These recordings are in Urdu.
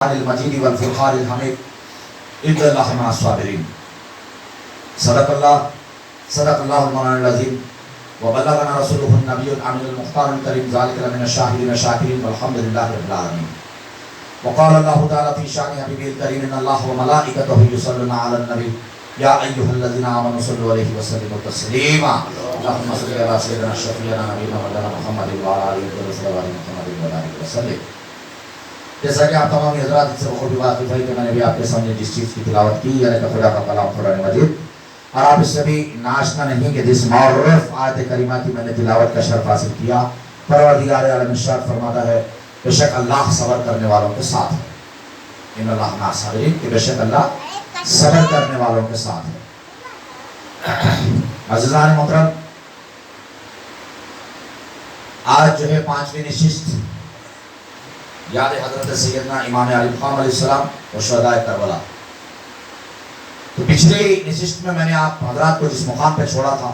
المجید والفرقان الحمید ان اللہ مع الصابرین۔ صدق اللہ المولانا العظیم وبلغنا رسولہ النبی الامین المختار الکریم ذالک لمن الشاہدین الشاکرین والحمد للہ رب العالمین۔ وقال اللہ تعالی فی شان حبیبہ الکریم ان اللہ وملائکتہ یصلون علی النبی یا ایھا الذین آمنوا صلوا علیہ وسلموا تسلیما۔ اللهم صل علی سیدنا شفیعنا نبینا مولانا محمد وعلی آلہ وصحبہ محمد وبارک وسلم۔ جیسا کہ آپ تمام حضرات اس سے بخوبی واقف ہے کہ میں نے بھی آپ کے سامنے جس چیز کی تلاوت کی یعنی کہ خدا کا کلام قرآن مجید، اور آپ اس سے بھی ناشنا نہیں کہ جس معروف آیت کریمہ کی میں نے تلاوت کا شرف حاصل کیا۔ پروردگار عالم ارشاد فرماتا ہے بے شک اللہ صبر کرنے والوں کے ساتھ ہے، ان اللہ مع الصابرین، کہ بے شک اللہ صبر کرنے والوں کے ساتھ ہے۔ عزیزان محترم، آج جو ہے 5ویں نشست یاد حضرت سیدنا امام علی مقام علیہ السلام و شہداء کربلا۔ تو پچھلی نشست میں نے آپ حضرات کو جس مقام پہ چھوڑا تھا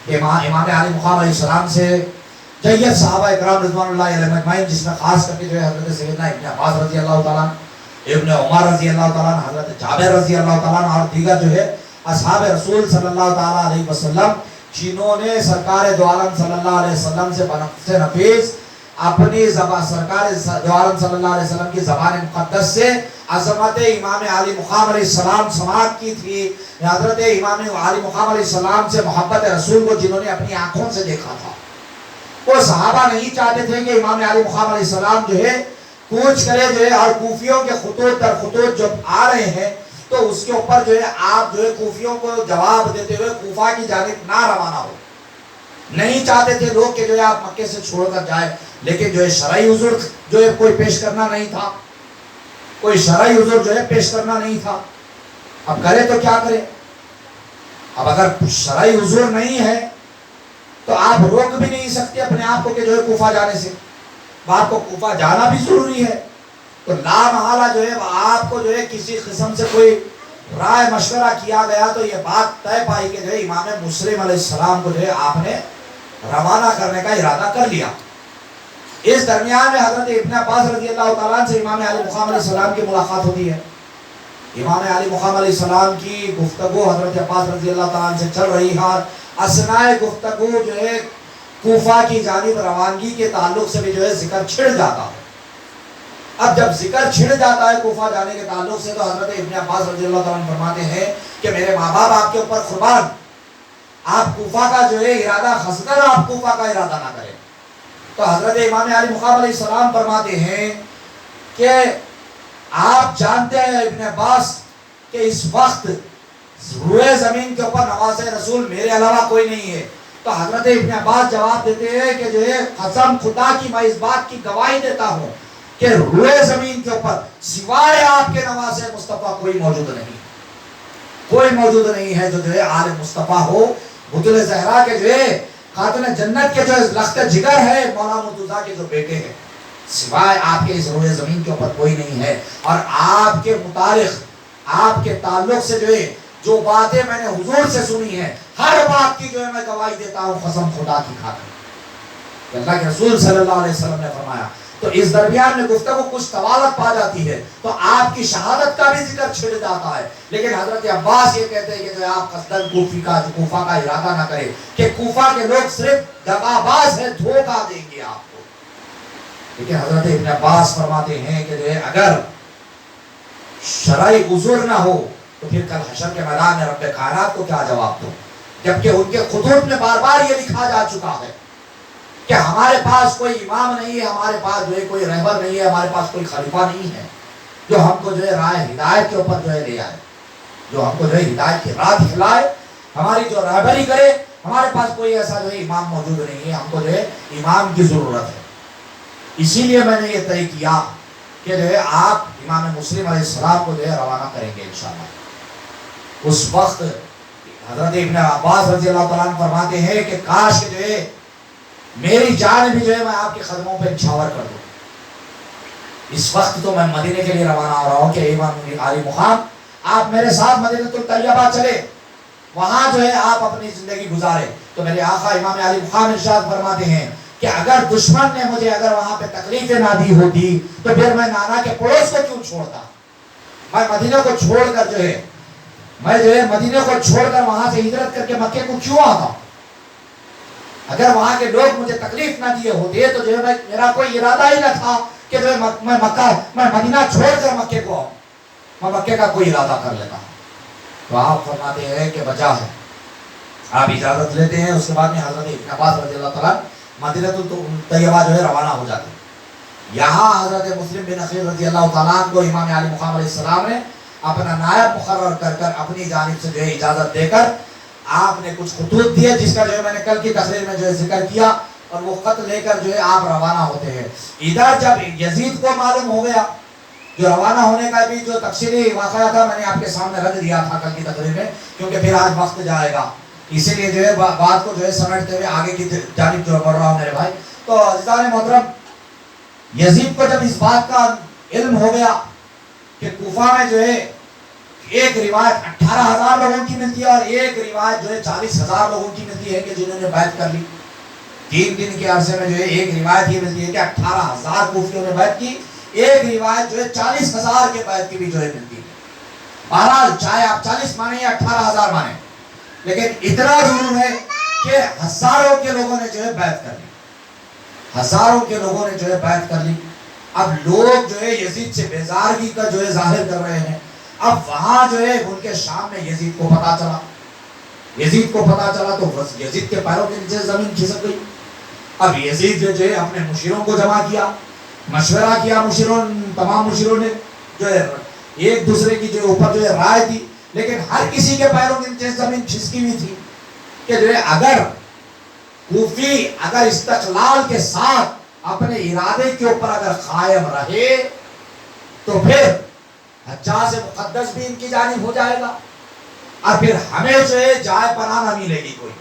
کہ امام علی مقام علیہ السلام سے جید صحابہ اکرام رضوان اللہ علیہ اجمعین، جس میں خاص کر کے جو ہے حضرت سیدنا ابن عباس رضی اللہ تعالیٰ عنہ، ابن عمر رضی اللہ تعالیٰ عنہ، حضرت جابر رضی اللہ تعالیٰ عنہ اور دیگر جو ہے اصحاب رسول صلی اللہ تعالیٰ علیہ وسلم، جنہوں نے سرکار دو عالم صلی اللہ علیہ وسلم سے بنفس نفیس اپنی زبان سرکار دو عالم صلی اللہ علیہ وسلم کی زبان مقدس سے عظمت امام علی مقام علیہ السلام سماعت کی تھی، حضرت امام علی مقام علیہ السلام سے محبت رسول کو جنہوں نے اپنی آنکھوں سے دیکھا تھا۔ وہ صحابہ نہیں چاہتے تھے کہ امام علی مقام علیہ السلام جو ہے کوچ کرے جو ہے، اور کوفیوں کے خطوط در خطوط جب آ رہے ہیں تو اس کے اوپر جو ہے آپ جو ہے کوفیوں کو جواب دیتے ہوئے کوفہ کی جانب نہ روانہ ہو۔ نہیں چاہتے تھے لوگ کہ جو ہے آپ مکے سے چھوڑ کر جائے، لیکن جو ہے شرعی عذر جو ہے کوئی پیش کرنا نہیں تھا، کوئی شرعی عذر جو ہے پیش کرنا نہیں تھا۔ اب کرے تو کیا کرے؟ اب اگر شرعی عذر نہیں ہے تو آپ روک بھی نہیں سکتے اپنے آپ کو کہ جو ہے کوفہ جانے سے، آپ کو کوفہ جانا بھی ضروری ہے۔ تو لا محالہ جو ہے آپ کو جو ہے کسی قسم سے کوئی رائے مشورہ کیا گیا تو یہ بات طے پائی کہ جو ہے امام مسلم علیہ السلام کو جو ہے آپ نے روانہ کرنے کا ارادہ کر لیا۔ اس درمیان میں حضرت ابن عباس رضی اللہ تعالیٰ سے امام علی مقام علیہ السلام کی ملاقات ہوتی ہے۔ امام علی مقام علیہ السلام کی گفتگو حضرت عباس رضی اللہ تعالیٰ سے چل رہی ہے، اثناء گفتگو جو ہے کوفہ کی جانب روانگی کے تعلق سے بھی جو ہے ذکر چھڑ جاتا ہے۔ اب جب ذکر چھڑ جاتا ہے کوفہ جانے کے تعلق سے تو حضرت ابن عباس رضی اللہ تعالیٰ فرماتے ہیں کہ میرے ماں باپ آپ کے اوپر قربان، آپ کوفہ کا جو ہے ارادہ خاصگر آپ کوفہ کا ارادہ نہ کریں۔ تو حضرت امام علی مقام علیہ السلام فرماتے ہیں کہ آپ جانتے ہیں ابن عباس کہ اس وقت روئے زمین کے اوپر نواز رسول میرے علاوہ کوئی نہیں ہے۔ تو حضرت ابن عباس جواب دیتے ہیں کہ جو ہے قسم خدا کی میں اس بات کی گواہی دیتا ہوں کہ روئے زمین کے اوپر سوائے آپ کے نواز مصطفیٰ کوئی موجود نہیں، کوئی موجود نہیں ہے جو ہے آل مصطفیٰ ہو۔ بطول زہرا کے جو ہے خاتون جنت کے جو لخت جگر ہے مولانا مرتضیٰ کے جو بیٹے ہیں، سوائے آپ کے اس روئے زمین کے اوپر کوئی نہیں ہے۔ اور آپ کے متعلق، آپ کے تعلق سے جو ہے جو باتیں میں نے حضور سے سنی ہیں، ہر بات کی جو ہے میں گواہی دیتا ہوں قسم خدا کی خاطر، اللہ کے رسول صلی اللہ علیہ وسلم نے فرمایا۔ تو اس درمیان میں گفتگو کچھ طوالت پا جاتی ہے تو آپ کی شہادت کا بھی ذکر چھڑ جاتا ہے، لیکن حضرت عباس یہ کہتے ہیں کہ جو آپ قصداً کوفہ کا ارادہ نہ کریں کہ کوفہ کے لوگ صرف دغا باز ہیں، دھوکہ دیں گے آپ کو۔ لیکن حضرت ابن عباس فرماتے ہیں کہ جو ہے اگر شرعی عذر نہ ہو تو پھر کل حشر کے میدان میں رب کائنات کو کیا جواب دو، جبکہ ان کے خطوط میں بار بار یہ لکھا جا چکا ہے کہ ہمارے پاس کوئی امام نہیں ہے، ہمارے پاس جو ہے کوئی رہبر نہیں ہے، ہمارے پاس کوئی خلیفہ نہیں ہے جو ہم کو جو ہے راہ ہدایت کے اوپر جو ہے لے آئے، جو ہم کو جو ہے ہدایت کی راہ دکھلائے، ہماری جو رہبری کرے۔ ہمارے پاس کوئی ایسا جو ہے امام موجود نہیں ہے، ہم کو جو ہے امام کی ضرورت ہے۔ اسی لیے میں نے یہ طے کیا کہ جو ہے آپ امام مسلم علیہ السلام کو جو ہے روانہ کریں گے انشاءاللہ۔ اس وقت حضرت ابن عباس رضی اللہ تعالیٰ عنہ فرماتے ہیں کہ کاش کہ جو ہے میری جان بھی جو ہے میں آپ کے قدموں پہ نچھاور کر دوں۔ اس وقت تو میں مدینے کے لیے روانہ ہو رہا ہوں کہ امام علی مقام آپ میرے ساتھ مدینہ الطیبہ چلے، وہاں جو ہے آپ اپنی زندگی گزارے۔ تو میرے آقا امام علی مقام ارشاد فرماتے ہیں کہ اگر دشمن نے مجھے اگر وہاں پہ تکلیفیں نہ دی ہوتی تو پھر میں نانا کے پڑوس کو کیوں چھوڑتا؟ میں مدینہ کو چھوڑ کر مدینہ کو چھوڑ کر وہاں سے ہجرت کر کے مکے کو کیوں آتا؟ اگر وہاں کے لوگ مجھے تکلیف نہ دیے ہوتے تو میرا کوئی ارادہ ہی نہ تھا کہ میں مدینہ چھوڑ کر مکے کو آؤں، میں مکے کا کوئی ارادہ کر لیتا. تو آپ فرماتے ہیں کہ وجہ ہے، آپ اجازت لیتے ہیں. اس کے بعد میں حضرت ابن عباس رضی اللہ تعالیٰ مدینہ طیبہ روانہ ہو جاتے ہیں. یہاں حضرت مسلم بن عقیل رضی اللہ تعالیٰ کو امام علی مقام علیہ السلام نے اپنا نائب مقرر کر اپنی جانب سے اجازت دے کر آپ نے کچھ خطوط دیے، جس کا میں نے کل کی تقریر میں ذکر کیا، اور وہ خط لے کر آپ روانہ ہوتے ہیں. ادھر جب یزید کو معلوم ہو گیا، جو روانہ ہونے کا بھی جو تفصیلی واقعہ تھا میں نے آپ کے سامنے رکھ دیا تھا کل کی تقریر میں، کیونکہ پھر آج وقت جائے گا، اسی لیے بات کو سمجھتے ہوئے آگے کی جانب بڑھ رہا ہوں میرے بھائی. تو عزیزان محترم، یزید کو جب اس بات کا علم ہو گیا کہ کوفہ میں ایک روایت 18,000 لوگوں کی ملتی ہے اور ایک روایت 40,000 لوگوں کی ملتی ہے کہ جنہوں نے بیعت کر لی. 3 دن کے عرصے میں ایک روایت یہ ملتی ہے کہ 18,000 کوفیوں نے بیعت کی، ایک روایت 40,000 کے بیعت کی بھی ملتی ہے. بہرحال چاہے آپ 40 مانیں یا 18,000 مانیں، لیکن اتنا ضرور ہے کہ ہزاروں کے لوگوں نے بیعت کر لی، ہزاروں کے لوگوں نے بیعت کر لی. اب لوگ یزید سے بیزارگی کا ظاہر کر رہے ہیں. اب وہاں ان کے شام میں یزید کو پتا چلا تو یزید کے پیروں کے نیچے زمین کھسک گئی. اب یزید اپنے مشیروں کو جمع کیا، مشورہ کیا، تمام مشیروں نے ایک دوسرے کی اوپر رائے دی، لیکن ہر کسی کے پیروں کے نیچے زمین کھسکی ہوئی تھی کہ اگر کوفی اگر استقلال کے ساتھ اپنے ارادے کے اوپر اگر قائم رہے تو پھر حجاز مقدس بھی ان کی جانب ہو جائے گا، اور پھر ہمیں جائے پناہ نہ ملے گی، کوئی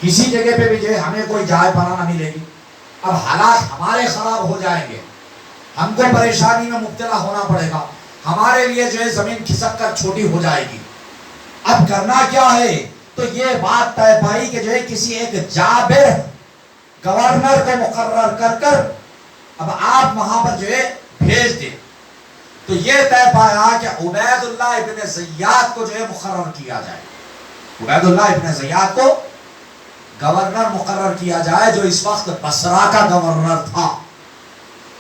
کسی جگہ پہ بھی ہمیں کوئی جائے پناہ نہ ملے گی. اب حالات ہمارے خراب ہو جائیں گے، ہم کو پریشانی میں مبتلا ہونا پڑے گا، ہمارے لیے زمین کھسک کر چھوٹی ہو جائے گی. اب کرنا کیا ہے؟ تو یہ بات طے پائی کہ کسی ایک جابر گورنر کو مقرر کر اب آپ وہاں پر بھیج دیں. تو یہ طے پایا کہ عبید اللہ ابن زیاد کو مقرر کیا جائے. عبید اللہ ابن زیاد کو گورنر مقرر کیا جائے، جو اس وقت بصرہ کا گورنر تھا.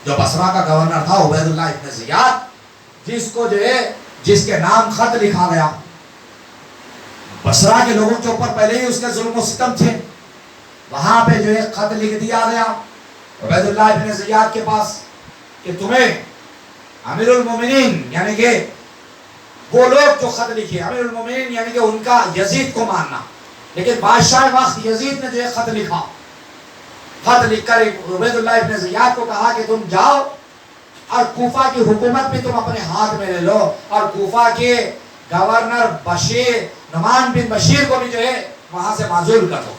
جو بصرہ کا گورنر تھا عبید اللہ ابن زیاد، جس کو جس کے نام خط لکھا گیا. بصرہ کے لوگوں کے اوپر پہلے ہی اس کے ظلم و ستم تھے، وہاں پہ خط لکھ دیا گیا عبید اللہ ابن زیاد کے پاس کہ تمہیں امیر المومنین، یعنی کہ وہ لوگ جو خط لکھے، امیر المومنین یعنی کہ ان کا یزید کو ماننا، لیکن بادشاہ وقت یزید نے خط لکھا. خط لکھ کر عبید اللہ ابن زیاد کو کہا کہ تم جاؤ اور کوفہ کی حکومت بھی تم اپنے ہاتھ میں لے لو، اور کوفہ کے گورنر نعمان بن بشیر کو بھی وہاں سے معزول کر دو.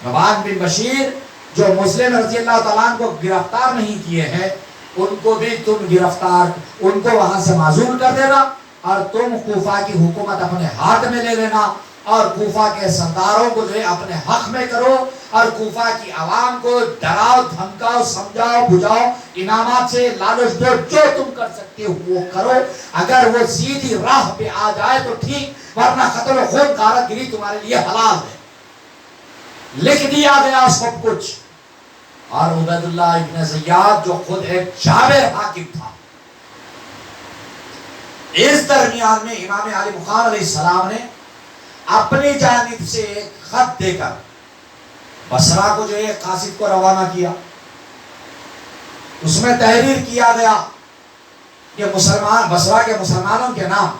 نعمان بن بشیر جو مسلم رضی اللہ تعالیٰ عنہ کو گرفتار نہیں کیے ہیں، ان کو بھی تم ان کو وہاں سے معزول کر دینا، اور تم کوفہ کی حکومت اپنے ہاتھ میں لے لینا، اور کوفہ کے سرداروں کو اپنے حق میں کرو، اور کوفہ کی عوام کو ڈراؤ، دھمکاؤ، سمجھاؤ، بجھاؤ، انعامات سے لالچ دو، جو تم کر سکتے ہو وہ کرو. اگر وہ سیدھی راہ پہ آ جائے تو ٹھیک، ورنہ قتل و خون غارت گری تمہارے لیے حلال ہے. لکھ دیا گیا سب کچھ. اور عبید اللہ ابن زیاد جو خود ایک جابر حاکم تھا، اس درمیان میں امام علی مقام علیہ السلام نے اپنی جانب سے ایک خط دے کر بصرہ کو قاصد کو روانہ کیا. اس میں تحریر کیا گیا کہ بصرہ کے مسلمانوں کے نام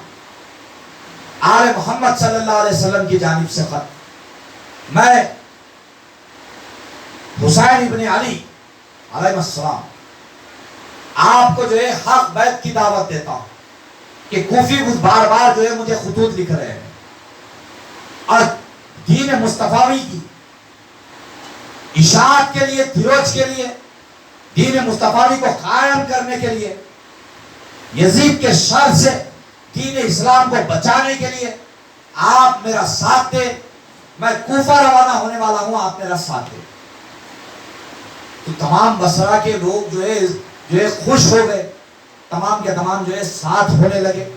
آل محمد صلی اللہ علیہ وسلم کی جانب سے خط، میں حسین ابن علی علیہ السلام آپ کو حق بیعت کی دعوت دیتا ہوں کہ کوفی بار بار مجھے خطوط لکھ رہے ہیں، اور دین مصطفی کی اشاعت کے لیے، دروج کے لیے، دین مصطفی کو قائم کرنے کے لیے، یزید کے شر سے دین اسلام کو بچانے کے لیے آپ میرا ساتھ دیں. میں کوفہ روانہ ہونے والا ہوں، آپ میرا ساتھ دیں. تو تمام بصرہ کے لوگ جو ہے خوش ہو گئے، تمام کے تمام جو ہے ساتھ ہونے لگے،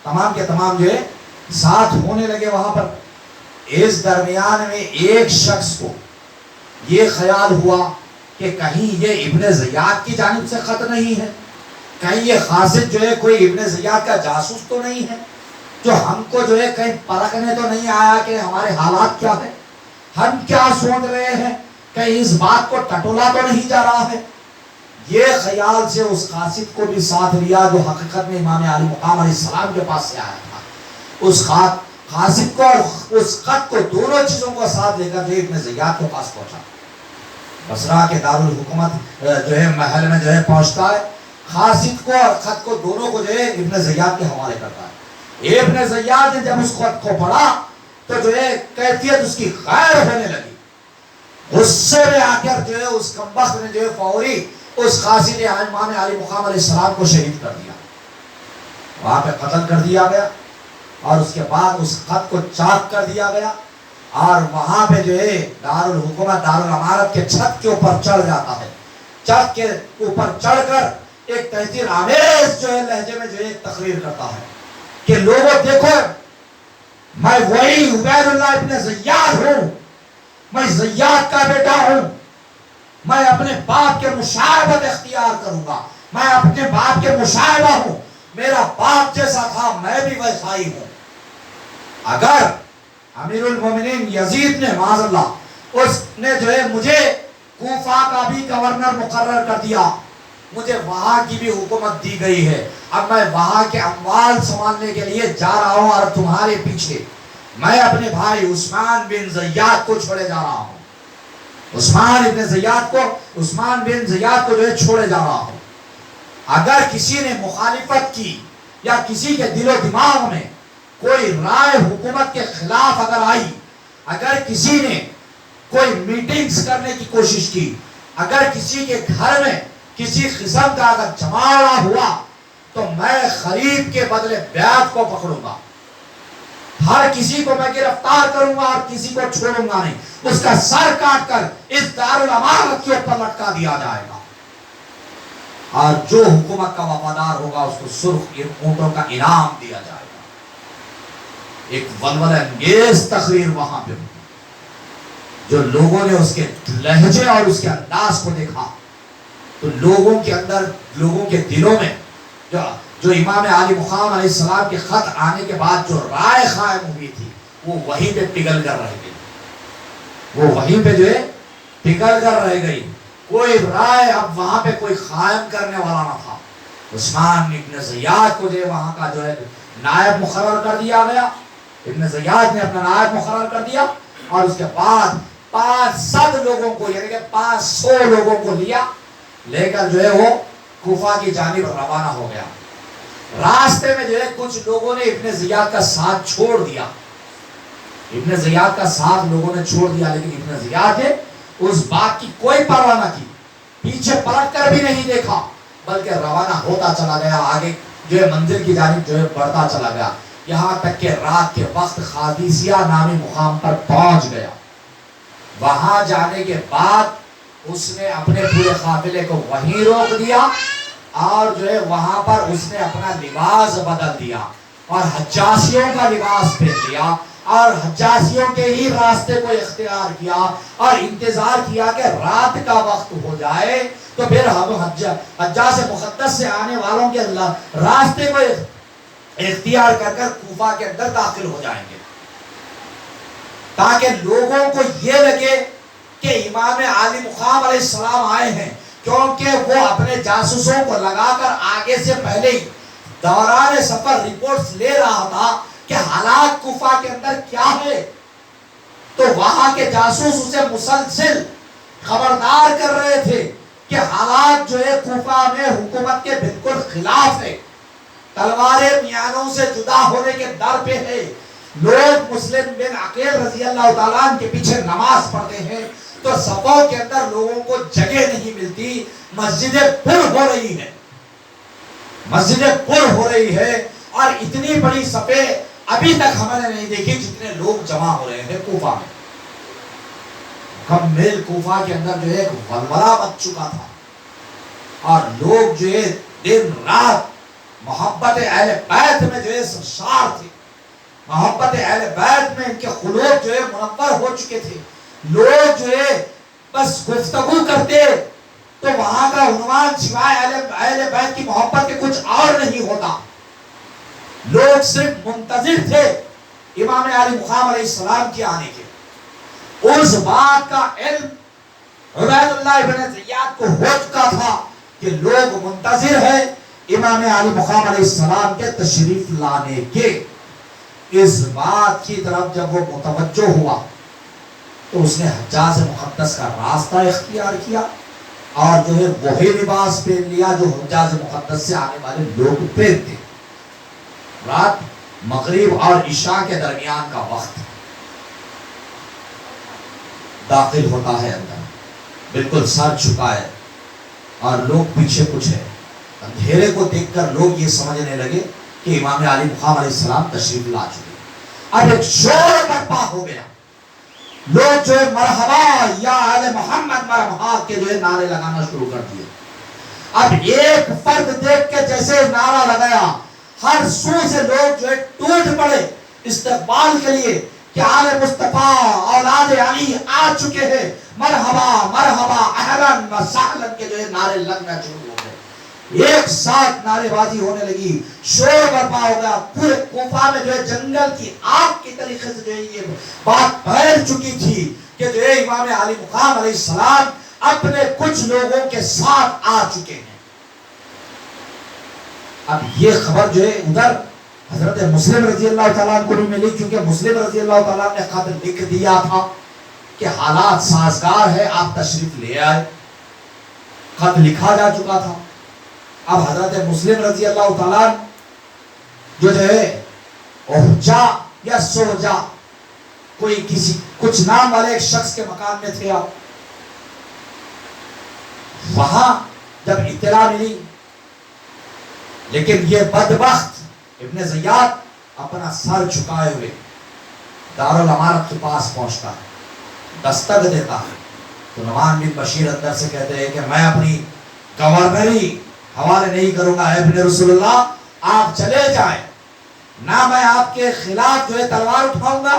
تمام کے تمام جو ہے ساتھ ہونے لگے وہاں پر۔ اس درمیان میں ایک شخص کو یہ خیال ہوا کہ کہیں یہ ابن زیاد کی جانب سے خط نہیں ہے، کہیں یہ قاصد جو ہے کوئی ابن زیاد کا جاسوس تو نہیں ہے، جو ہم کو جو ہے کہیں پرکھنے تو نہیں آیا کہ ہمارے حالات کیا ہے، ہم کیا سوچ رہے ہیں، کہیں اس بات کو ٹٹولا تو نہیں جا رہا ہے۔ یہ خیال سے اس قاصد کو بھی ساتھ لیا جو حقیقت میں امام علی مقام علیہ السلام کے پاس سے آیا تھا۔ اس قاصد کو اور اس خط کو، دونوں چیزوں کو ساتھ لے کر جو ابن زیاد کے پاس پہنچا، بصرہ کے دارالحکومت جو ہے محل میں جو ہے پہنچتا ہے، قاصد کو اور خط کو دونوں کو جو ہے ابن زیاد کے حوالے کرتا ہے۔ ابن زیاد نے جب اس خط کو پڑھا تو جو ہے کیفیت اس کی غیر ہونے لگی، غصے میں آ کر جو ہے اس کمبخت نے جو ہے فوری اس قاصد امام علی مقام علیہ السلام کو شہید کر دیا، وہاں پہ قتل کر دیا گیا، اور اس کے بعد اس خط کو چاک کر دیا گیا، اور وہاں پہ جو ہے دارالحکومت دارالامارت کے چھت کے اوپر چڑھ جاتا ہے، چھت کے اوپر چڑھ کر ایک تحقیر آمیز جو ہے لہجے میں جو ہے ایک تقریر کرتا ہے کہ لوگوں دیکھو، میں وہی عبید اللہ ابن زیاد ہوں، میں زیاد کا بیٹا ہوں، میں اپنے باپ کے مشابہت اختیار کروں گا، میں اپنے باپ کے مشابہ ہوں، میرا باپ جیسا تھا میں بھی ویسا ہی ہوں۔ اگر امیر المومنین یزید نے معاذ اللہ اس نے جو ہے مجھے کوفہ کا بھی گورنر مقرر کر دیا، مجھے وہاں کی بھی حکومت دی گئی ہے، اب میں وہاں کے اموال سنبھالنے کے لیے جا رہا ہوں، اور تمہارے پیچھے میں اپنے بھائی عثمان بن زیاد کو چھوڑے جا رہا ہوں، عثمان بن زیاد کو جو ہے چھوڑے جا رہا ہوں۔ اگر کسی نے مخالفت کی یا کسی کے دل و دماغ میں کوئی رائے حکومت کے خلاف اگر آئی، اگر کسی نے کوئی میٹنگز کرنے کی کوشش کی، اگر کسی کے گھر میں کسی قسم کا اگر جماوڑا ہوا، تو میں خرید کے بدلے بیعت کو پکڑوں گا، ہر کسی کو میں گرفتار کروں گا اور کسی کو چھوڑوں گا نہیں، اس کا سر کاٹ کر اس دارالامارت کے اوپر لٹکا دیا جائے گا، اور جو حکومت کا وفادار ہوگا اس کو سرخ اونٹوں کا انعام دیا جائے گا۔ ایک ولولہ انگیز تقریر وہاں پہ ہوئی، جو لوگوں نے اس کے لہجے اور اس کے انداز کو دیکھا تو لوگوں کے اندر، لوگوں کے دلوں میں جو امام علی مقام علیہ السلام کے خط آنے کے بعد جو رائے قائم ہوئی تھی، وہ وہیں پہ پگھل کر رہ گئی، وہ وہیں پہ جو ہے پگھل کر رہ گئی، کوئی رائے اب وہاں پہ کوئی قائم کرنے والا نہ تھا۔ عثمان ابن زیاد کو جو ہے وہاں کا جو ہے نائب مقرر کر دیا گیا، ابن زیاد نے اپنا نائب مقرر کر دیا، اور اس کے بعد 500 لوگوں کو، یعنی کہ 500 لوگوں کو لے کر جو ہے وہ کوفہ کی جانب روانہ ہو گیا۔ راستے میں جو ہے کچھ لوگوں نے ابن زیاد کا ساتھ چھوڑ دیا، ابن زیاد کا ساتھ لوگوں نے چھوڑ دیا، لیکن ابن زیاد نے اس بات کی کوئی پرواہ نہ کی، پیچھے پلٹ کر بھی نہیں دیکھا، بلکہ روانہ ہوتا چلا گیا، آگے جو ہے منزل کی جانب جو ہے بڑھتا چلا گیا، یہاں تک کہ رات کے وقت قادسیہ نامی مقام پر پہنچ گیا۔ وہاں جانے کے بعد اس نے اپنے پورے قافلے کو وہیں روک دیا، اور جو ہے وہاں پر اس نے اپنا لباس بدل دیا اور حجاسیوں کا لباس پہن لیا، اور حجاسیوں کے ہی راستے کو اختیار کیا، اور انتظار کیا کہ رات کا وقت ہو جائے تو پھر ہم حجاز مقدس سے آنے والوں کے راستے کو اختیار کر کر کوفہ کے اندر داخل ہو جائیں گے، تاکہ لوگوں کو یہ لگے کہ امام علی مقام علیہ السلام آئے ہیں، کیونکہ وہ اپنے جاسوسوں کو لگا کر آگے سے پہلے ہی دوران سفر رپورٹس لے رہا تھا کہ حالات کوفہ کے اندر کیا ہے، تو وہاں کے جاسوس اسے مسلسل خبردار کر رہے تھے کہ حالات جو ہے کوفہ میں حکومت کے بالکل خلاف ہے، تلواریں میانوں سے جدا ہونے کے در پہ ہے، لوگ مسلم بن عقیل رضی اللہ تعالیٰ عنہ کے پیچھے نماز پڑھتے ہیں تو صفوں کے اندر لوگوں کو جگہ نہیں ملتی، مسجدیں پر ہو رہی ہے، مسجدیں پر ہو رہی ہے، اور اتنی بڑی صفیں ابھی تک ہم نے نہیں دیکھی جتنے لوگ جمع ہو رہے ہیں کوفہ میں۔ کم میل کوفہ کے اندر جو ہے ایک ولولہ مچ چکا تھا، اور لوگ جو ہے دن رات محبت اہل بیت میں جو ہے سرشار تھے، محبت اہل بیت میں ان کے قلوب جو ہے منور ہو چکے تھے. لوگ جو ہے بس گفتگو کرتے تو وہاں کا عنوان سوائے اہل بیت کی محبت کے کچھ اور نہیں ہوتا. لوگ صرف منتظر تھے امام علی مقام علیہ السلام کے آنے کے. اس بات کا علم عبید اللہ ابن زیاد کو ہو چکا تھا کہ لوگ منتظر ہیں امام علی مقام علیہ السلام کے تشریف لانے کے. اس بات کی طرف جب وہ متوجہ ہوا تو اس نے حجاز مقدس کا راستہ اختیار کیا اور جو ہے وہی لباس پہن لیا جو حجاز مقدس سے آنے والے لوگ پہنتے. رات مغرب اور عشاء کے درمیان کا وقت داخل ہوتا ہے اندر، بالکل سر جھکا ہے اور لوگ پیچھے کچھ ہے. اندھیرے کو دیکھ کر لوگ یہ سمجھنے لگے کہ امام علی مقام علیہ السلام تشریف لا چکے. اب ایک شور برپا ہو گیا، لوگ جو ہے مرحبا یا آل محمد مرحبا کے جو ہے نعرے لگانا شروع کر دیے. اب ایک فرد دیکھ کے جیسے نعرہ لگایا، ہر سو سے لوگ جو ہے ٹوٹ پڑے استقبال کے لیے کہ آل مصطفیٰ اولاد علی آ چکے ہیں، مرحبا مرحبا اہلاً و سہلاً کے جو ہے نعرے لگنا شروع ہو گئے. ایک ساتھ نعرے بازی ہونے لگی، شور برپا ہو گیا. پورے کوفہ میں جو ہے جنگل کی آگ کی طریقے سے جو ہے یہ بات پھیل چکی تھی کہ جو ہے امام علی مقام علیہ السلام اپنے کچھ لوگوں کے ساتھ آ چکے ہیں. اب یہ خبر جو ہے ادھر حضرت مسلم رضی اللہ تعالیٰ عنہ کو نہیں ملی، کیونکہ مسلم رضی اللہ تعالیٰ نے خط لکھ دیا تھا کہ حالات سازگار ہے، آپ تشریف لے آئے. خط لکھا جا چکا تھا. اب حضرت مسلم رضی اللہ تعالیٰ جو ہے اوہجا یا سوجا کوئی کسی کچھ نام والے ایک شخص کے مکان میں تھے. آپ وہاں جب اطلاع ملی، لیکن یہ بدبخت ابن زیاد اپنا سر جھکائے ہوئے دارالامارت کے پاس پہنچتا ہے، دستک دیتا ہے تو نعمان بن بشیر اندر سے کہتے ہیں کہ میں اپنی گورنری حوالے نہیں کروں گا. ابن رسول اللہ آپ چلے جائیں، نہ میں آپ کے خلاف جو ہے تلوار اٹھاؤں گا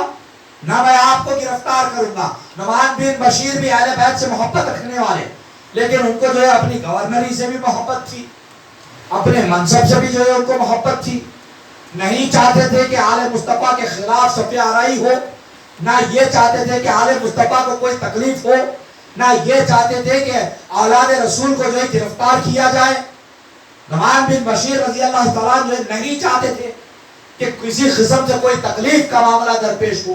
نہ میں آپ کو گرفتار کروں گا. نعمان بن بشیر بھی اہل بیت سے محبت رکھنے والے، لیکن ان کو جو ہے اپنی گورنری سے بھی محبت تھی، اپنے منصب سے بھی جو ہے ان کو محبت تھی. نہیں چاہتے تھے کہ آل مصطفیٰ کے خلاف صف آرائی ہو، نہ یہ چاہتے تھے کہ آل مصطفیٰ کو کوئی تکلیف ہو، نہ یہ چاہتے تھے کہ اولاد رسول کو جو ہے گرفتار کیا جائے. نعمان بن بشیر رضی اللہ تعالیٰ جو ہے نہیں چاہتے تھے کہ کسی قسم سے کوئی تکلیف کا معاملہ درپیش ہو،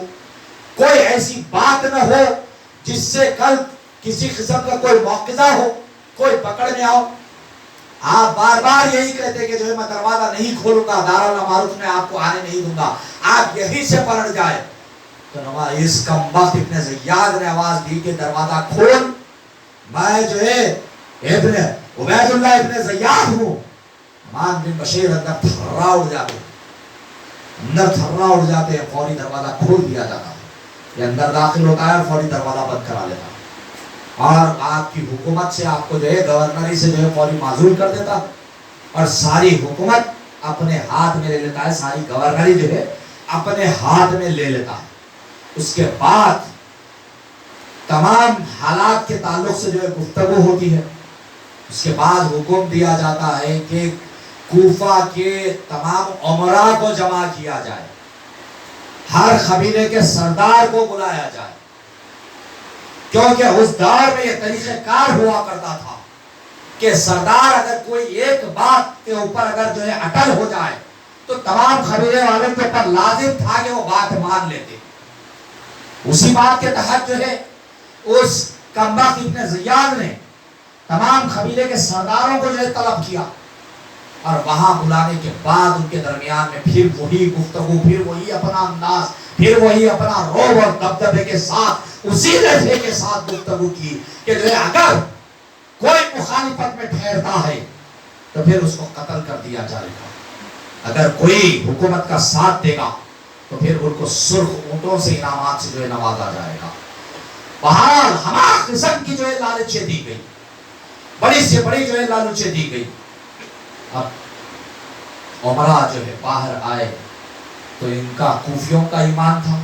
کوئی ایسی بات نہ ہو جس سے کل کسی قسم کا کوئی موقعہ ہو، کوئی پکڑ میں آؤ. آپ بار بار یہی کہتے کہ جو ہے میں دروازہ نہیں کھولوں گا، دارالمعارف میں آپ کو آنے نہیں دوں گا، آپ یہیں سے پلٹ جائے. تو اس کمبخت ابن زیاد نے آواز دی کہ دروازہ کھول، میں جو ہے ابن عبید اللہ ابن زیاد ہوں. نعمان بن بشیر اندر تھرا اڑ جاتے ہیں، فوری دروازہ کھول دیا جاتا ہے. یہ اندر داخل ہوتا ہے اور فوری دروازہ بند کرا لیتا ہے، اور آپ کی حکومت سے آپ کو جو ہے گورنری سے جو ہے فوری معزول کر دیتا ہے اور ساری حکومت اپنے ہاتھ میں لے لیتا ہے، ساری گورنری جو ہے اپنے ہاتھ میں لے لیتا ہے. اس کے بعد تمام حالات کے تعلق سے جو ہے گفتگو ہوتی ہے. اس کے بعد حکم دیا جاتا ہے کہ کوفہ کے تمام امراء کو جمع کیا جائے، ہر قبیلے کے سردار کو بلایا جائے، کیونکہ اس دور میں یہ طریقہ کار ہوا کرتا تھا کہ سردار اگر کوئی ایک بات کے اوپر اگر جو ہے اٹل ہو جائے تو تمام قبیلے والوں کے اوپر لازم تھا کہ وہ بات مان لیتے. اسی بات کے تحت جو ہے اس کمبخت ابن زیاد نے تمام قبیلے کے سرداروں کو جو ہے طلب کیا، اور وہاں بلانے کے بعد ان کے درمیان میں پھر وہی گفتگو، پھر وہی اپنا انداز، پھر وہی اپنا روب اور دبدبے کے ساتھ، اسی لہجے کے ساتھ گفتگو کی کہ جو ہے اگر کوئی مخالفت میں ٹھہرتا ہے تو پھر اس کو قتل کر دیا جائے گا، اگر کوئی حکومت کا ساتھ دے گا تو پھر ان کو سرخ اونٹوں سے انعامات سے جو ہے نوازا جائے گا. بہرحال ہما قسم کی جو ہے لالچیں دی گئی، بڑی سے بڑی جو ہے لالچیں دی گئی. اب عمرہ جو ہے باہر آئے تو ان کا کوفیوں کا ایمان تھا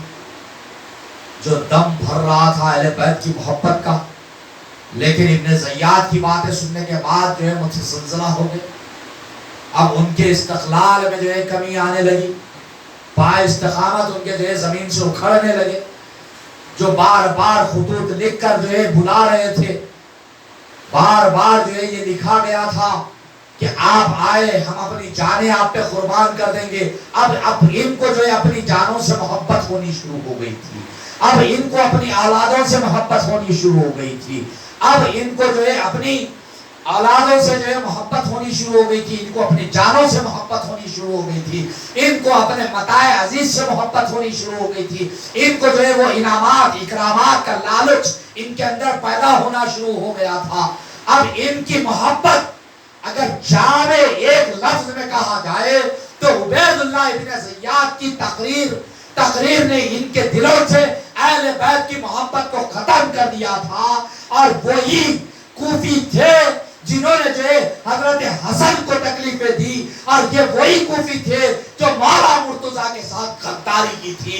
جو دم بھر رہا تھا اہل بیت کی محبت کا، لیکن ابن زیاد کی باتیں سننے کے بعد جو ہے متزلزلہ ہو گئے. اب ان کے استقلال میں جو ہے کمی آنے لگی، پائے استقامت ان کے جو ہے زمین سے اکھڑنے لگے. جو بار بار خطوط لکھ کر جو ہے بلا رہے تھے، بار بار جو ہے یہ لکھا گیا تھا کہ آپ آئے ہم اپنی جانیں آپ پہ قربان کر دیں گے. اب ان کو جو ہے اپنی جانوں سے محبت ہونی شروع ہو گئی تھی، اب ان کو اپنی اولادوں سے محبت ہونی شروع ہو گئی تھی، اب ان کو جو ہے اپنی اولادوں سے جو ہے محبت ہونی شروع ہو گئی تھی، ان کو اپنی جانوں سے محبت ہونی شروع ہو گئی تھی، ان کو اپنے متاع عزیز سے محبت ہونی شروع ہو گئی تھی، ان کو جو ہے وہ انعامات اکرامات کا لالچ ان کے اندر پیدا ہونا شروع ہو گیا تھا. اب ان کی محبت اگر جامع ایک لفظ میں کہا جائے تو عبید اللہ ابن زیاد کی تقریر نے ان کے دلوں سے اہل بیت کی محبت کو ختم کر دیا تھا. اور وہی کوفی تھے جنہوں نے جو ہے حضرت حسن کو تکلیفیں دی، اور یہ وہی کوفی تھے جو مولا مرتضیٰ کے ساتھ غداری کی تھی.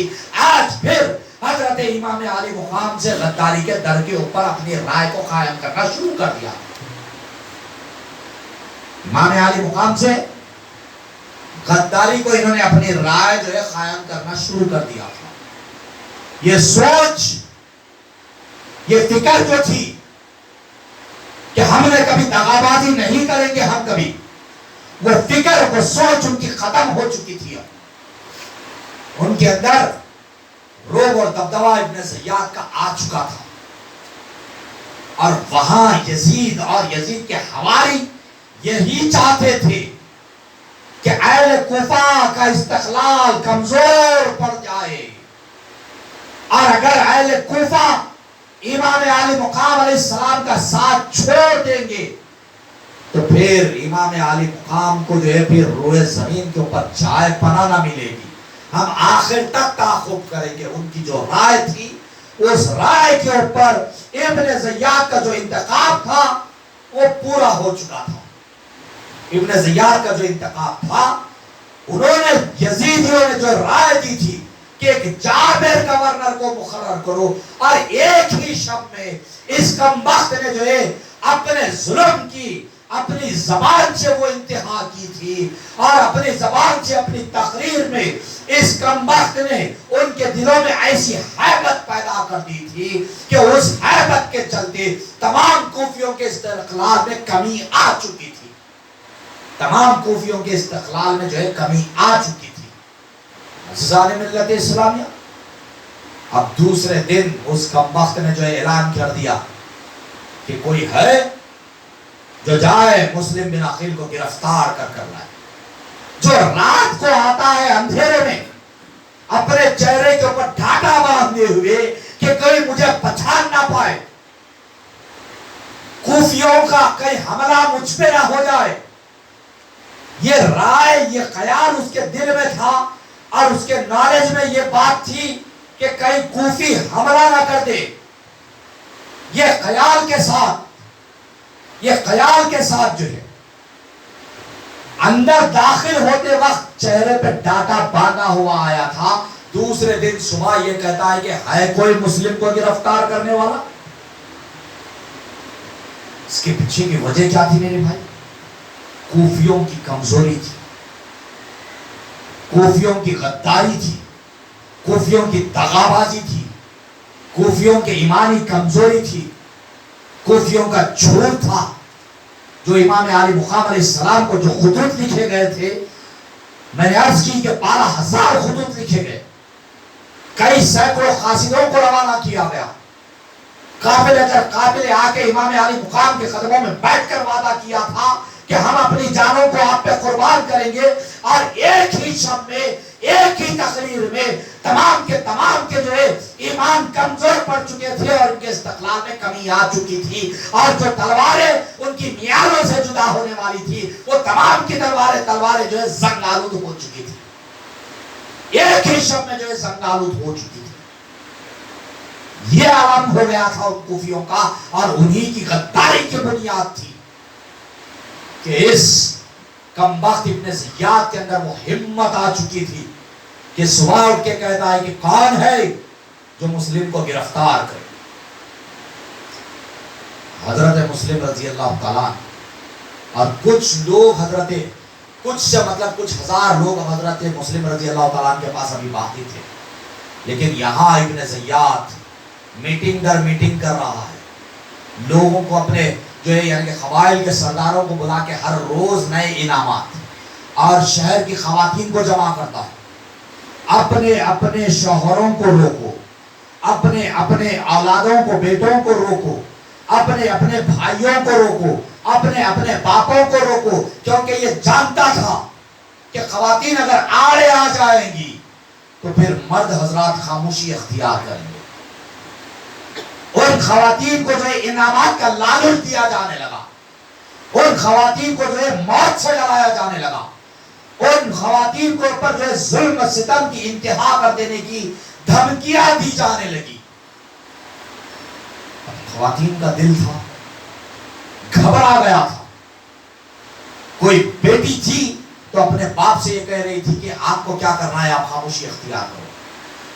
آج پھر حضرت امام علی مقام سے غداری کے در کے اوپر اپنی رائے کو قائم کرنا شروع کر دیا. امام علی مقام سے غداری کو انہوں نے اپنی رائے جو ہے قائم کرنا شروع کر دیا تھا. یہ سوچ، یہ فکر جو تھی کہ ہم نے کبھی دغابازی نہیں کریں گے ہم کبھی، وہ فکر وہ سوچ ان کی ختم ہو چکی تھی. ان کے اندر روب اور دبدبہ ابن زیاد کا آ چکا تھا، اور وہاں یزید اور یزید کے حواری یہی چاہتے تھے کہ اہل کوفہ کا استقلال کمزور پڑ جائے، اور اگر اہل کوفہ امام علی مقام علیہ السلام کا ساتھ چھوڑ دیں گے تو پھر امام علی مقام کو جو ہے پھر روئے زمین کے اوپر جائے پناہ نہ ملے گی. ہم آخر تک تعاقب کریں گے. ان کی جو رائے تھی اس رائے کے اوپر ابن زیاد کا جو انتخاب تھا وہ پورا ہو چکا تھا. ابن زیاد کا جو انتخاب تھا، انہوں نے یزیدیوں نے جو رائے دی تھی کہ ایک جابر گورنر کو مقرر کرو، اور ایک ہی شب میں اس کمبخت نے جو ہے اپنے ظلم کی اپنی زبان سے وہ انتہا کی تھی، اور اپنی زبان سے اپنی تقریر میں اس کمبخت نے ان کے دلوں میں ایسی حیبت پیدا کر دی تھی کہ اس حیبت کے چلتے تمام کوفیوں کے استقلال میں کمی آ چکی تھی. تمام کوفیوں کے استقلال میں جو ہے کمی آ چکی تھی. عزیزان ملت اسلامیہ، اب دوسرے دن اس کمبخت نے جو ہے اعلان کر دیا کہ کوئی ہے جو جائے مسلم بن عقیل کو گرفتار کر لائے، جو رات کو آتا ہے اندھیرے میں اپنے چہرے کے اوپر ڈھاٹا باندھے ہوئے کہ کوئی مجھے پہچان نہ پائے، کوفیوں کا کئی حملہ مجھ پہ نہ ہو جائے. یہ رائے، یہ خیال اس کے دل میں تھا، اور اس کے نالج میں یہ بات تھی کہ کہیں کوفی حملہ نہ کر دے. یہ خیال کے ساتھ جو ہے اندر داخل ہوتے وقت چہرے پہ ڈاٹا باندھا ہوا آیا تھا. دوسرے دن صبح یہ کہتا ہے کہ ہے کوئی مسلم کو گرفتار کرنے والا. اس کے پیچھے کی وجہ کیا تھی میرے بھائی؟ کوفیوں کی کمزوری تھی، کوفیوں کی غداری تھی، کوفیوں کی دغابازی تھی، کوفیوں کے ایمانی کمزوری تھی، کوفیوں کا جھوٹ تھا. جو امام علی مقام علیہ السلام کو جو خطوط لکھے گئے تھے، میں نے عرض کی کہ 12,000 خطوط لکھے گئے، کئی سینکڑوں قاصدوں کو روانہ کیا گیا. قافلے آ کے امام علی مقام کے قدموں میں بیٹھ کر وعدہ کیا تھا کہ ہم اپنی جانوں کو آپ پہ قربان کریں گے. اور ایک ہی شب میں، ایک ہی تقریر میں تمام کے جو ہے ایمان کمزور پڑ چکے تھے، اور ان کے استقلال میں کمی آ چکی تھی، اور جو تلواریں ان کی میانوں سے جدا ہونے والی تھی وہ تمام کی تلواریں جو ہے زنگ آلود ہو چکی تھی. ایک ہی شب میں جو ہے زنگ آلود ہو چکی تھی. یہ آرمب ہو گیا تھا ان کوفیوں کا، اور انہی کی غداری کی بنیاد تھی کہ اس کمبخت ابن زیاد کے اندر وہ ہمت آ چکی تھی کہ صبح اٹھ کے کہتا ہے کہ کون ہے جو مسلم کو گرفتار کرے۔ حضرت مسلم رضی اللہ تعالیٰ اور کچھ لوگ کچھ ہزار لوگ حضرت مسلم رضی اللہ تعالیٰ کے پاس ابھی باقی تھے، لیکن یہاں ابن زیاد میٹنگ در میٹنگ کر رہا ہے، لوگوں کو اپنے جو ہے یعنی کہ قبائل کے سرداروں کو بلا کے ہر روز نئے انعامات اور شہر کی خواتین کو جمع کرتا ہے۔ اپنے شوہروں کو روکو، اپنے اولادوں کو، بیٹوں کو روکو، اپنے بھائیوں کو روکو، اپنے باپوں کو روکو، کیونکہ یہ جانتا تھا کہ خواتین اگر آڑے آ جائیں گی تو پھر مرد حضرات خاموشی اختیار کریں گے۔ ان خواتین کو جو ہے انعامات کا لالچ دیا جانے لگا، ان خواتین کو جو ہے موت سے ڈرایا جانے لگا، ان خواتین کو اوپر جو ہے ظلم و ستم کی انتہا کر دینے کی دھمکیاں دی جانے لگی۔ خواتین کا دل تھا، گھبرا گیا تھا۔ کوئی بیٹی تھی تو اپنے باپ سے یہ کہہ رہی تھی کہ آپ کو کیا کرنا ہے، آپ خاموشی اختیار کرو۔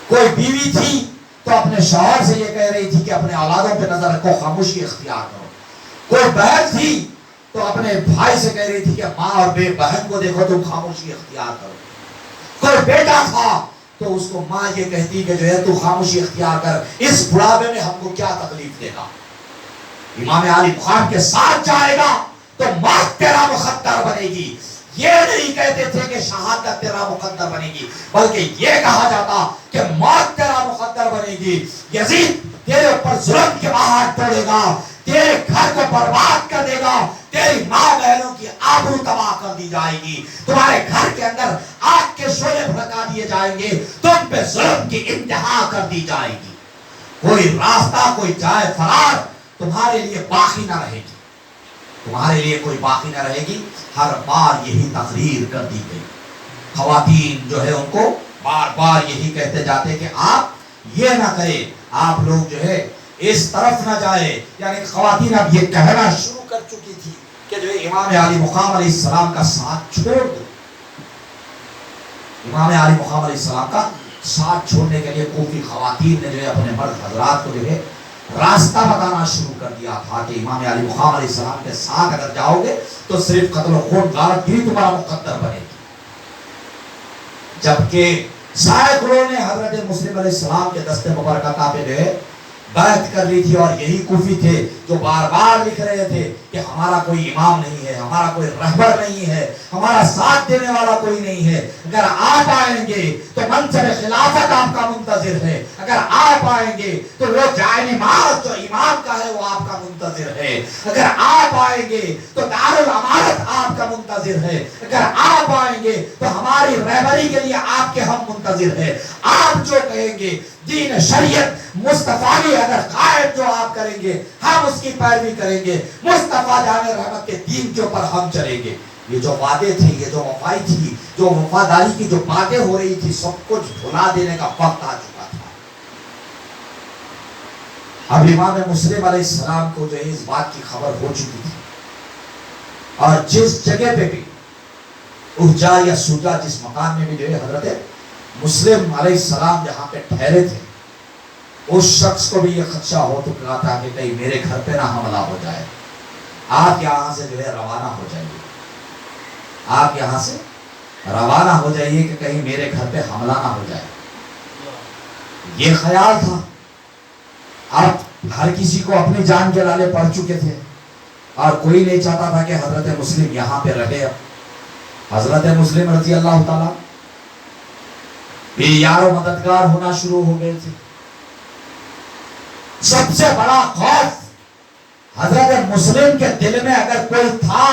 کوئی بیوی تھی تو اپنے شوہر سے یہ کہہ رہی تھی کہ اپنے اولادوں پہ نظر رکھو، خاموشی اختیار کرو۔ کوئی بہن تھی تو اپنے بھائی سے کہہ رہی تھی کہ ماں اور بہن کو دیکھو، تم خاموشی اختیار کرو۔ کوئی بیٹا تھا تو اس کو ماں یہ کہتی کہ جو ہے تو خاموشی اختیار کر، اس بڑھاپے میں ہم کو کیا تکلیف دے گا۔ امام علی مقام کے ساتھ جائے گا تو موت تیرا مقدر بنے گی۔ یہ نہیں کہتے تھے کہ شہادت تیرا مقدر بنے گی، بلکہ یہ کہا جاتا کہ موت تیرا مقدر بنے گی۔ یزید تیرے اوپر ظلم کے پہاڑ توڑے گا، تیرے گھر کو برباد کر دے گا، تیری ماں بہنوں کی آبرو تباہ کر دی جائے گی، تمہارے گھر کے اندر آگ کے شعلے بھڑکا دیے جائیں گے، تم پہ ظلم کی انتہا کر دی جائے گی۔ کوئی راستہ، کوئی جائے فرار تمہارے لیے باقی نہ رہے گی، تمہارے لیے کوئی باقی نہ رہے گی۔ ہر بار یہی تقریر کر دی گئی۔ خواتین جو ہے ان کو بار بار یہی کہتے جاتے کہ آپ یہ نہ کریں، آپ لوگ جو ہے اس طرف نہ جائے، یعنی خواتین اب یہ کہنا شروع کر چکی تھی کہ جو امام علی مقام علیہ السلام کا ساتھ چھوڑ دو۔ امام علی مقام علیہ السلام کا ساتھ چھوڑنے کے لیے کوفی خواتین نے جو ہے اپنے مرد حضرات کو جو ہے راستہ بتانا شروع کر دیا تھا کہ امام علی مقام علیہ السلام کے ساتھ اگر جاؤ گے تو صرف قتل و خون غارت گیری تمہارا مقدر بنے گی۔ جبکہ سینکڑوں نے حضرت مسلم علیہ السلام کے دست مبارکہ پہ جو ہے بیعت کر لی تھی، اور یہی کوفی تھے جو بار بار لکھ رہے تھے کہ ہمارا کوئی امام نہیں ہے، ہمارا کوئی رہبر نہیں ہے، ہمارا ساتھ دینے والا کوئی نہیں ہے۔ اگر آپ آئیں گے تو منصب خلافت آپ کا منتظر ہے، اگر آپ آئیں گے تو وہ جائے نماز جو امام کا ہے وہ آپ کا منتظر ہے، اگر آپ آئیں گے تو دارالامانت آپ کا منتظر ہے، اگر آپ آئیں گے تو ہماری رہبری کے لیے آپ کے ہم منتظر ہے۔ آپ جو کہیں گے دین شریعت مصطفیٰ کی اگر قائد جو آپ کریں گے ہم اس کی پیروی کریں گے، مصطفیٰ جان رحمت کے دین کے اوپر ہم چلیں گے۔ یہ جو وعدے تھے، یہ جو وفائی تھی، جو وفاداری کی جو باتیں ہو رہی تھی، سب کچھ بھلا دینے کا وقت آ چکا تھا۔ اب امام مسلم علیہ السلام کو جو ہے اس بات کی خبر ہو چکی تھی، اور جس جگہ پہ بھی ارجا یا سوجا، جس مکان میں بھی جو ہے حضرت مسلم علیہ السلام جہاں پہ ٹھہرے تھے، اس شخص کو بھی یہ خدشہ ہو چکا تھا کہ کہیں میرے گھر پہ نہ حملہ ہو جائے، آپ یہاں سے جو ہے روانہ ہو جائیے، آپ یہاں سے روانہ ہو جائیے کہ کہیں میرے گھر پہ حملہ نہ ہو جائے۔ یہ خیال تھا۔ اب ہر کسی کو اپنی جان کے لالے پڑ چکے تھے، اور کوئی نہیں چاہتا تھا کہ حضرت مسلم یہاں پہ رہے۔ حضرت مسلم رضی اللہ تعالیٰ بے یار و مددگار ہونا شروع ہو گئے تھے۔ سب سے بڑا خوف حضرت مسلم کے دل میں اگر کوئی تھا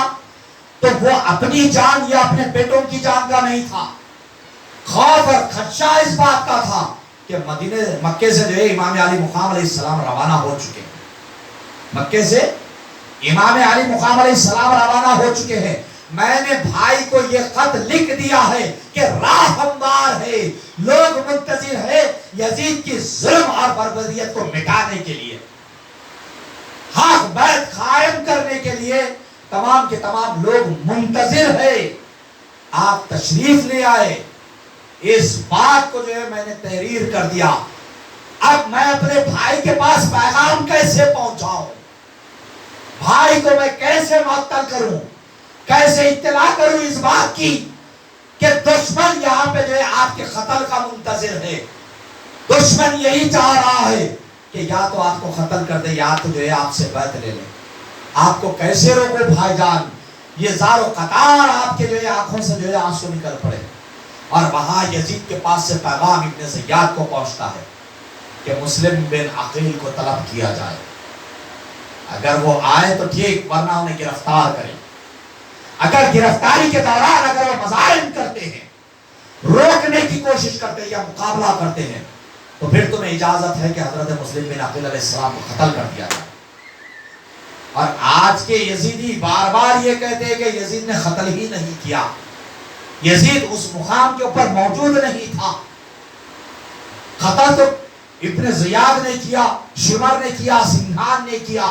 تو وہ اپنی جان یا اپنے بیٹوں کی جان کا نہیں تھا۔ خوف اور خدشہ اس بات کا تھا کہ مکے سے جو ہے امام علی مقام علیہ السلام روانہ ہو چکے ہیں، مکے سے امام علی مقام علیہ السلام روانہ ہو چکے ہیں، میں نے بھائی کو یہ خط لکھ دیا ہے کہ راہ ہموار ہے، لوگ منتظر ہے، یزید کی ظلم اور بربریت کو مٹانے کے لیے، حق بیت قائم کرنے کے لیے تمام کے تمام لوگ منتظر ہے۔ آپ تشریف لے آئے، اس بات کو جو ہے میں نے تحریر کر دیا۔ اب میں اپنے بھائی کے پاس پیغام کیسے پہنچاؤں؟ بھائی کو میں کیسے معطل کروں؟ کیسے اطلاع کروں اس بات کی کہ دشمن یہاں پہ جو ہے آپ کے قتل کا منتظر ہے؟ دشمن یہی چاہ رہا ہے کہ یا تو آپ کو قتل کر دے یا تو جو ہے آپ سے بیعت لے لے۔ آپ کو کیسے روکو بھائی جان؟ یہ زار و قطار آپ کے جو ہے آنکھوں سے جو ہے آنسو نکل پڑے۔ اور وہاں یزید کے پاس سے پیغام ابن زیاد کو پہنچتا ہے کہ مسلم بن عقیل کو طلب کیا جائے، اگر وہ آئے تو ٹھیک، ورنہ انہیں گرفتار کریں۔ اگر گرفتاری کے دوران اگر وہ مظالم کرتے ہیں، روکنے کی کوشش کرتے ہیں یا مقابلہ کرتے ہیں، تو پھر تمہیں اجازت ہے کہ حضرت مسلم بن عقیل علیہ السلام کو قتل کر دیا جائے۔ اور آج کے یزیدی بار بار یہ کہتے ہیں کہ یزید نے قتل ہی نہیں کیا، یزید اس مقام کے اوپر موجود نہیں تھا۔ قتل تو ابن زیاد نے کیا، شمر نے کیا، سنگھان نے کیا،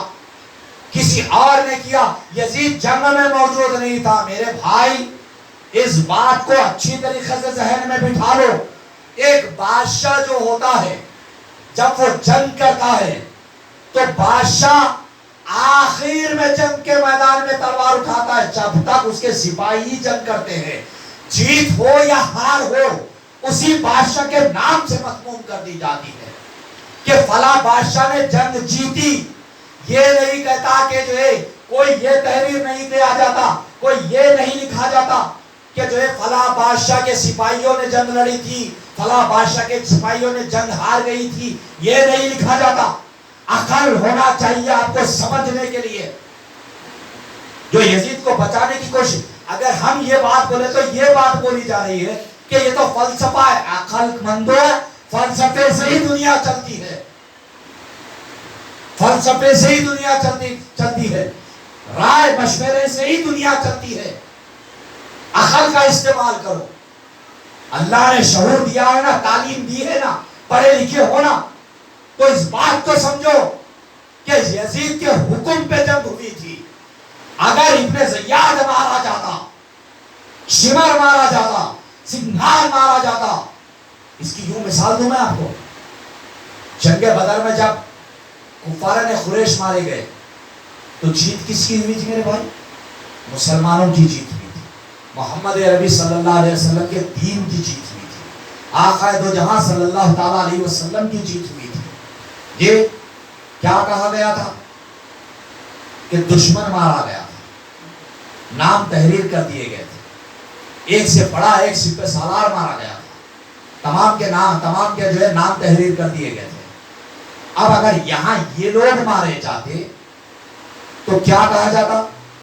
کسی اور نے کیا، یزید جنگ میں موجود نہیں تھا۔ میرے بھائی اس بات کو اچھی طریقے سے ذہن میں بٹھا لو۔ ایک بادشاہ جو ہوتا ہے جب وہ جنگ کرتا ہے تو بادشاہ آخر میں جنگ کے میدان میں تلوار اٹھاتا ہے، جب تک اس کے سپاہی جنگ کرتے ہیں، جیت ہو یا ہار ہو اسی بادشاہ کے نام سے مضمون کر دی جاتی ہے کہ فلاں بادشاہ نے جنگ جیتی۔ یہ نہیں کہتا کہ جو ہے کوئی یہ تحریر نہیں دیا جاتا، کوئی یہ نہیں لکھا جاتا کہ جو ہے فلاں بادشاہ کے سپاہیوں نے جنگ لڑی تھی، فلاں بادشاہ کے سپاہیوں نے جنگ ہار گئی تھی، یہ نہیں لکھا جاتا۔ عقل ہونا چاہیے آپ کو سمجھنے کے لیے۔ جو یزید کو بچانے کی کوشش، اگر ہم یہ بات بولے تو یہ بات بولی جا رہی ہے کہ یہ تو فلسفہ ہے۔ عقل مندو، فلسفے سے ہی دنیا چلتی ہے، فلسفے سے ہی دنیا چلتی ہے، رائے مشورے سے ہی دنیا چلتی ہے۔ عقل کا استعمال کرو۔ اللہ نے شعور دیا ہے نا، تعلیم دی ہے نا، پڑھے لکھے ہونا، تو اس بات کو سمجھو کہ یزید کے حکم پہ جنگ ہوئی تھی۔ اگر ابن زیاد مارا جاتا، شمر مارا جاتا، سنگھان مارا جاتا، اس کی یوں مثال دوں میں آپ کو، جنگ بدر میں جب کفارہ نے قریش مارے گئے تو جیت کس کی ہوئی تھی میرے بھائی؟ مسلمانوں کی جیت ہوئی تھی، محمد عربی صلی اللہ علیہ وسلم کے دین کی جیت ہوئی تھی، آقا دو جہاں صلی اللہ تعالیٰ علیہ وسلم کی جیت ہوئی تھی۔ یہ کیا کہا گیا تھا کہ دشمن مارا گیا تھا، نام تحریر کر دیے گئے تھے، ایک سے بڑا ایک سپہ سالار مارا گیا تھا، تمام کے جو ہے نام تحریر کر دیے گئے تھے۔ اب اگر یہاں یہ لوگ مارے جاتے تو کیا کہا جاتا؟